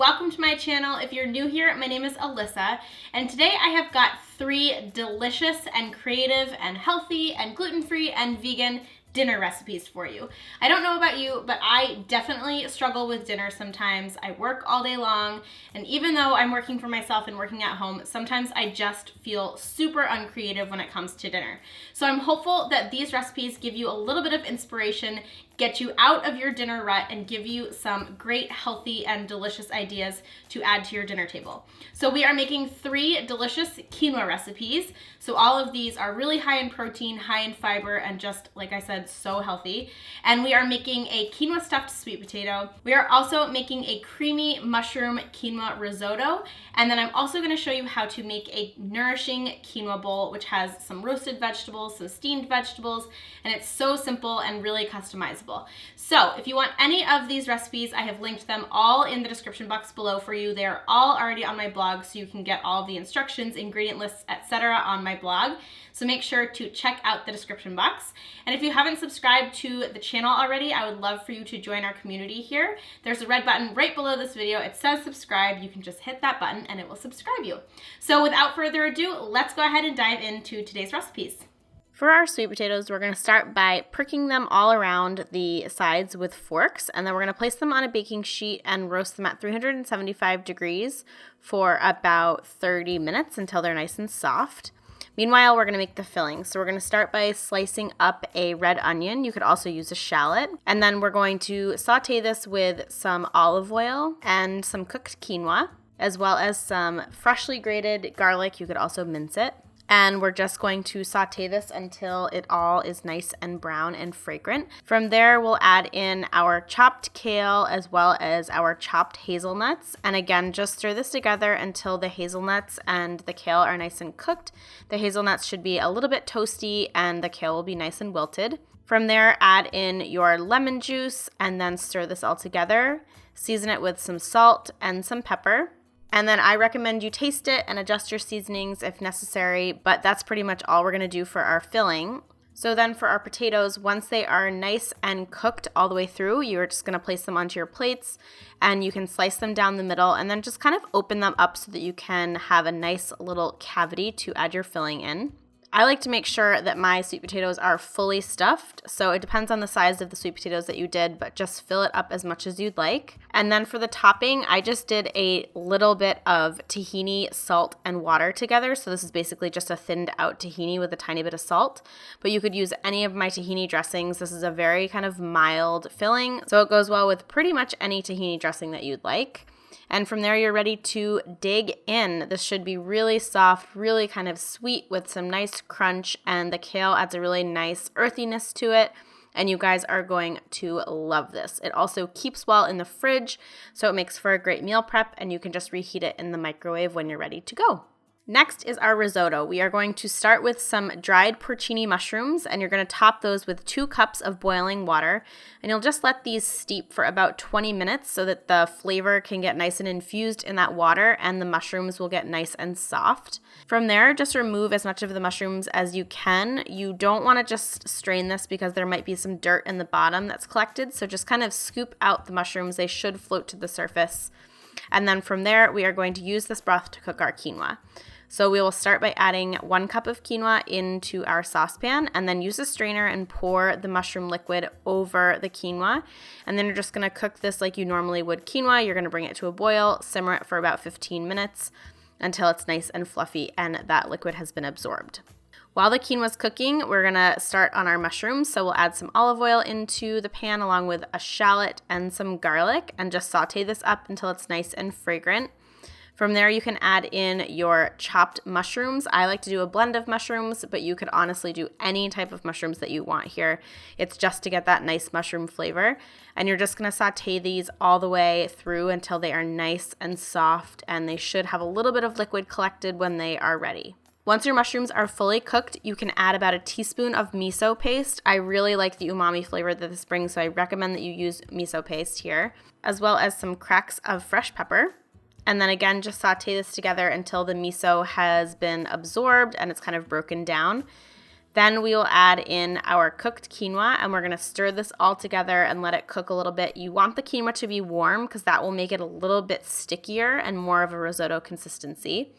welcome to my channel. If you're new here, my name is Alyssa, and today I have got 3 delicious and creative and healthy and gluten-free and vegan dinner recipes for you. I don't know about you, but I definitely struggle with dinner sometimes. I work all day long, and even though I'm working for myself and working at home, sometimes I just feel super uncreative when it comes to dinner. So I'm hopeful that these recipes give you a little bit of inspiration, get you out of your dinner rut, and give you some great, healthy, and delicious ideas to add to your dinner table. So we are making 3 delicious quinoa recipes. So all of these are really high in protein, high in fiber, and just, like I said, so healthy. And we are making a quinoa stuffed sweet potato. We are also making a creamy mushroom quinoa risotto. And then I'm also gonna show you how to make a nourishing quinoa bowl, which has some roasted vegetables, some steamed vegetables, and it's so simple and really customizable. So if you want any of these recipes, I have linked them all in the description box below for you. They are all already on my blog, so you can get all of the instructions, ingredient lists, etc. on my blog. So make sure to check out the description box. And if you haven't subscribed to the channel already, I would love for you to join our community here. There's a red button right below this video. It says subscribe. You can just hit that button and it will subscribe you. So without further ado, let's go ahead and dive into today's recipes. For our sweet potatoes, we're going to start by pricking them all around the sides with forks, and then we're going to place them on a baking sheet and roast them at 375 degrees for about 30 minutes until they're nice and soft. Meanwhile, we're going to make the filling. So we're going to start by slicing up a red onion. You could also use a shallot. And then we're going to saute this with some olive oil and some cooked quinoa, as well as some freshly grated garlic. You could also mince it. And we're just going to saute this until it all is nice and brown and fragrant. From there, we'll add in our chopped kale as well as our chopped hazelnuts. And again, just stir this together until the hazelnuts and the kale are nice and cooked. The hazelnuts should be a little bit toasty and the kale will be nice and wilted. From there, add in your lemon juice and then stir this all together. Season it with some salt and some pepper. And then I recommend you taste it and adjust your seasonings if necessary, but that's pretty much all we're going to do for our filling. So then for our potatoes, once they are nice and cooked all the way through, you're just going to place them onto your plates and you can slice them down the middle and then just kind of open them up so that you can have a nice little cavity to add your filling in. I like to make sure that my sweet potatoes are fully stuffed, so it depends on the size of the sweet potatoes that you did, but just fill it up as much as you'd like. And then for the topping, I just did a little bit of tahini, salt, and water together, so this is basically just a thinned out tahini with a tiny bit of salt, but you could use any of my tahini dressings. This is a very kind of mild filling, so it goes well with pretty much any tahini dressing that you'd like. And from there, you're ready to dig in. This should be really soft, really kind of sweet with some nice crunch, and the kale adds a really nice earthiness to it, and you guys are going to love this. It also keeps well in the fridge, so it makes for a great meal prep, and you can just reheat it in the microwave when you're ready to go. Next is our risotto. We are going to start with some dried porcini mushrooms, and you're going to top those with 2 cups of boiling water, and you'll just let these steep for about 20 minutes so that the flavor can get nice and infused in that water and the mushrooms will get nice and soft. From there, just remove as much of the mushrooms as you can. You don't want to just strain this because there might be some dirt in the bottom that's collected, so just kind of scoop out the mushrooms. They should float to the surface. And then from there, we are going to use this broth to cook our quinoa. So we will start by adding 1 cup of quinoa into our saucepan and then use a strainer and pour the mushroom liquid over the quinoa. And then you're just going to cook this like you normally would quinoa. You're going to bring it to a boil, simmer it for about 15 minutes until it's nice and fluffy and that liquid has been absorbed. While the quinoa is cooking, we're going to start on our mushrooms. So we'll add some olive oil into the pan along with a shallot and some garlic and just saute this up until it's nice and fragrant. From there, you can add in your chopped mushrooms. I like to do a blend of mushrooms, but you could honestly do any type of mushrooms that you want here. It's just to get that nice mushroom flavor. And you're just going to saute these all the way through until they are nice and soft, and they should have a little bit of liquid collected when they are ready. Once your mushrooms are fully cooked, you can add about a teaspoon of miso paste. I really like the umami flavor that this brings, so I recommend that you use miso paste here, as well as some cracks of fresh pepper. And then again, just saute this together until the miso has been absorbed and it's kind of broken down. Then we will add in our cooked quinoa, and we're going to stir this all together and let it cook a little bit. You want the quinoa to be warm because that will make it a little bit stickier and more of a risotto consistency.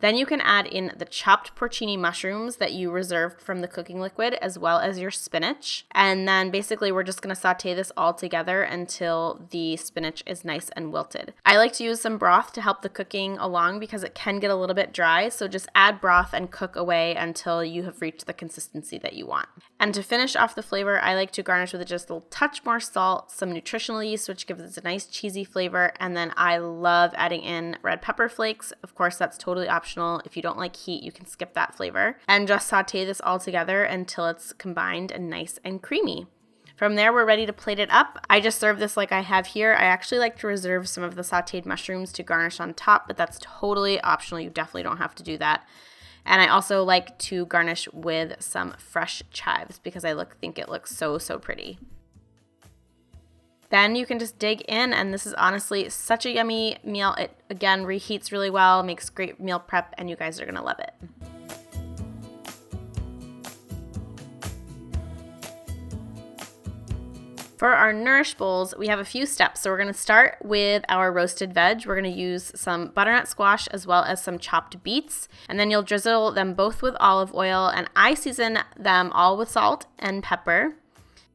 Then you can add in the chopped porcini mushrooms that you reserved from the cooking liquid, as well as your spinach. And then basically we're just going to saute this all together until the spinach is nice and wilted. I like to use some broth to help the cooking along because it can get a little bit dry. So just add broth and cook away until you have reached the consistency that you want. And to finish off the flavor, I like to garnish with just a touch more salt, some nutritional yeast, which gives it a nice cheesy flavor. And then I love adding in red pepper flakes. Of course, that's totally optional. If you don't like heat, you can skip that flavor. And just saute this all together until it's combined and nice and creamy. From there, we're ready to plate it up. I just serve this like I have here. I actually like to reserve some of the sauteed mushrooms to garnish on top, but that's totally optional. You definitely don't have to do that. And I also like to garnish with some fresh chives because I think it looks so pretty. Then you can just dig in, and this is honestly such a yummy meal. It, again, reheats really well, makes great meal prep, and you guys are going to love it. For our Nourish bowls, we have a few steps. So we're going to start with our roasted veg. We're going to use some butternut squash as well as some chopped beets. And then you'll drizzle them both with olive oil, and I season them all with salt and pepper.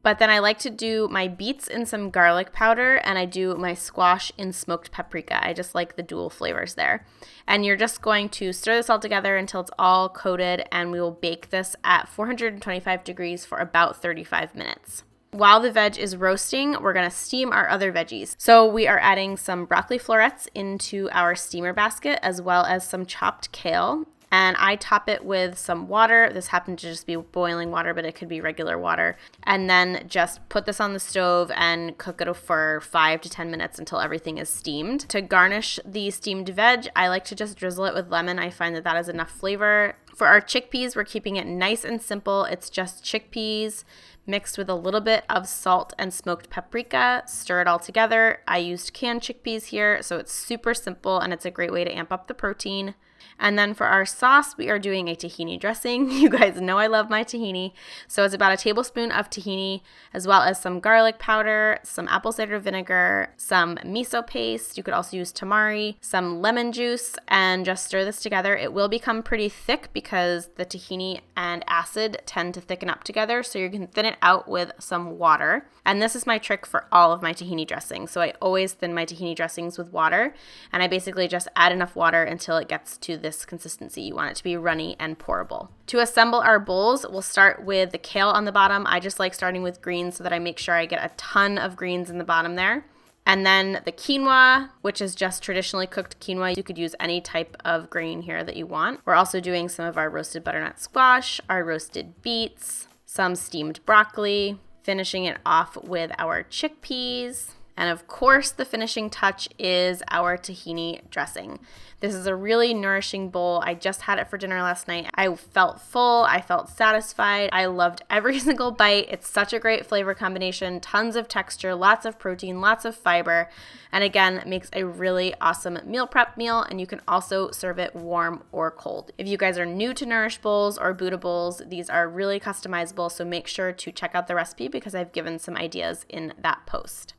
But then I like to do my beets in some garlic powder, and I do my squash in smoked paprika. I just like the dual flavors there. And you're just going to stir this all together until it's all coated, and we will bake this at 425 degrees for about 35 minutes. While the veg is roasting, we're going to steam our other veggies. So we are adding some broccoli florets into our steamer basket, as well as some chopped kale. And I top it with some water. This happened to just be boiling water, but it could be regular water. And then just put this on the stove and cook it for 5 to 10 minutes until everything is steamed. To garnish the steamed veg, I like to just drizzle it with lemon. I find that is enough flavor. For our chickpeas, we're keeping it nice and simple. It's just chickpeas mixed with a little bit of salt and smoked paprika. Stir it all together. I used canned chickpeas here, so it's super simple and it's a great way to amp up the protein. And then for our sauce, we are doing a tahini dressing. You guys know I love my tahini. So it's about a tablespoon of tahini, as well as some garlic powder, some apple cider vinegar, some miso paste. You could also use tamari, some lemon juice, and just stir this together. It will become pretty thick because the tahini and acid tend to thicken up together. So you can thin it out with some water. And this is my trick for all of my tahini dressings. So I always thin my tahini dressings with water, and I basically just add enough water until it gets to this consistency. You want it to be runny and pourable. To assemble our bowls, we'll start with the kale on the bottom. I just like starting with greens so that I make sure I get a ton of greens in the bottom there. And then the quinoa, which is just traditionally cooked quinoa. You could use any type of grain here that you want. We're also doing some of our roasted butternut squash, our roasted beets, some steamed broccoli, finishing it off with our chickpeas. And of course, the finishing touch is our tahini dressing. This is a really nourishing bowl. I just had it for dinner last night. I felt full. I felt satisfied. I loved every single bite. It's such a great flavor combination, tons of texture, lots of protein, lots of fiber. And again, makes a really awesome meal prep meal. And you can also serve it warm or cold. If you guys are new to Nourish bowls or Buddha bowls, these are really customizable. So make sure to check out the recipe because I've given some ideas in that post.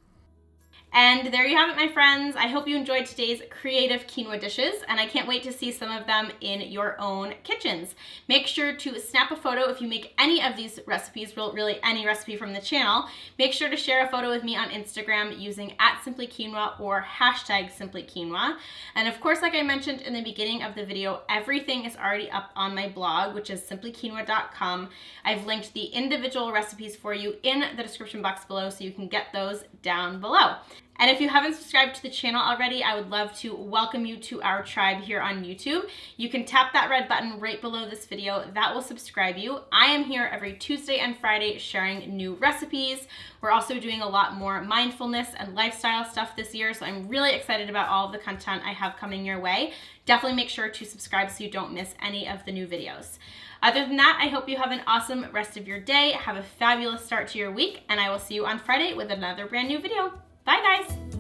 And there you have it, my friends. I hope you enjoyed today's creative quinoa dishes, and I can't wait to see some of them in your own kitchens. Make sure to snap a photo if you make any of these recipes, really any recipe from the channel. Make sure to share a photo with me on Instagram using @simplyquinoa or #simplyquinoa. And of course, like I mentioned in the beginning of the video, everything is already up on my blog, which is simplyquinoa.com. I've linked the individual recipes for you in the description box below so you can get those down below. And if you haven't subscribed to the channel already, I would love to welcome you to our tribe here on YouTube. You can tap that red button right below this video. That will subscribe you. I am here every Tuesday and Friday sharing new recipes. We're also doing a lot more mindfulness and lifestyle stuff this year, so I'm really excited about all of the content I have coming your way. Definitely make sure to subscribe so you don't miss any of the new videos. Other than that, I hope you have an awesome rest of your day. Have a fabulous start to your week, and I will see you on Friday with another brand new video. Bye, guys.